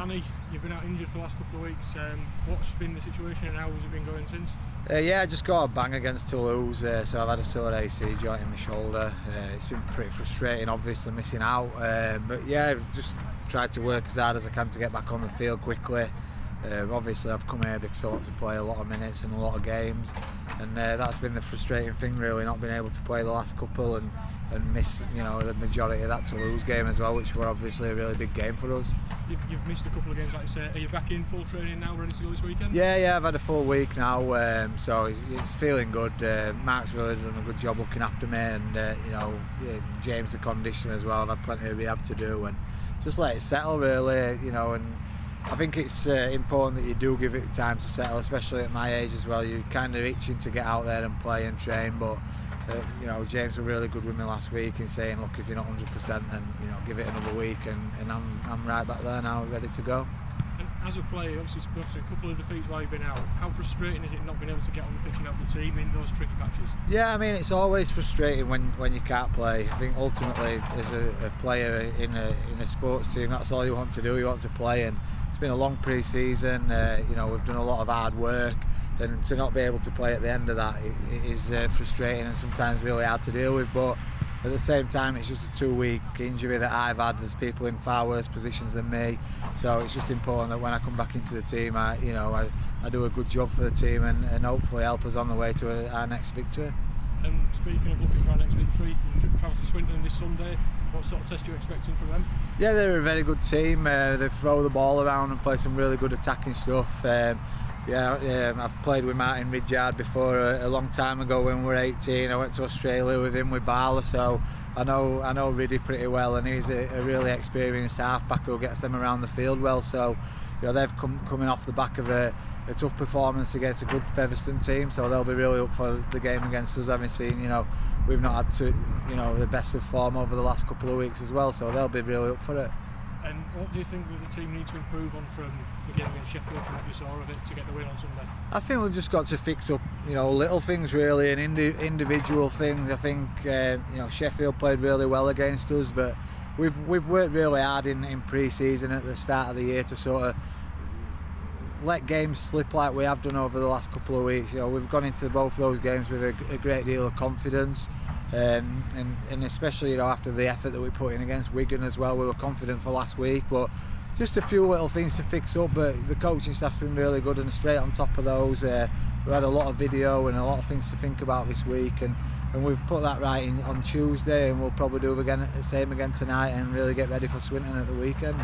Danny, you've been out injured for the last couple of weeks. What's been the situation and how has it been going since? Yeah, I just got a bang against Toulouse, so I've had a sore AC joint in my shoulder. It's been pretty frustrating, obviously missing out, but yeah, I've just tried to work as hard as I can to get back on the field quickly. Obviously I've come here because I want to play a lot of minutes and a lot of games, and that's been the frustrating thing really, not being able to play the last couple and miss the majority of that Toulouse game as well, which were obviously a really big game for us. You've missed a couple of games, like you say. Are you back in full training now, ready to go this weekend? Yeah, I've had a full week now, so it's feeling good. Mark's really done a good job looking after me, and James the conditioner as well. I've had plenty of rehab to do, and just let it settle really, and I think it's important that you do give it time to settle, especially at my age as well. You're kind of itching to get out there and play and train, but James was really good with me last week in saying, look, if you're not 100%, then give it another week, and I'm right back there now, ready to go. And as a player, obviously a couple of defeats while you've been out. How frustrating is it not being able to get on the pitch and help the team in those tricky matches? Yeah, I mean, it's always frustrating when you can't play. I think ultimately, as a player in a sports team, that's all you want to do. You want to play, and it's been a long pre-season. We've done a lot of hard work, and to not be able to play at the end of that it is frustrating and sometimes really hard to deal with. But at the same time, it's just a 2-week injury that I've had. There's people in far worse positions than me, so it's just important that when I come back into the team, I do a good job for the team and hopefully help us on the way to our next victory. And speaking of looking for our next victory, you travel to Swinton this Sunday. What sort of test are you expecting from them? Yeah, they're a very good team. They throw the ball around and play some really good attacking stuff. I've played with Martin Ridyard before a long time ago when we were 18. I went to Australia with him with Barla, so I know Riddy pretty well, and he's a really experienced halfback who gets them around the field well. So they've coming off the back of a tough performance against a good Featherstone team, so they'll be really up for the game against us. Having seen we've not had the best of form over the last couple of weeks as well, so they'll be really up for it. And what do you think that the team need to improve on from the game against Sheffield, from what you saw of it, to get the win on Sunday? I think we've just got to fix up, little things really, and individual things. I think Sheffield played really well against us, but we've worked really hard in pre-season at the start of the year to sort of let games slip like we have done over the last couple of weeks. We've gone into both of those games with a great deal of confidence. And especially after the effort that we put in against Wigan as well, we were confident for last week, but just a few little things to fix up. But the coaching staff's been really good and straight on top of those. We had a lot of video and a lot of things to think about this week, and we've put that right in on Tuesday, and we'll probably do the same again tonight and really get ready for Swinton at the weekend.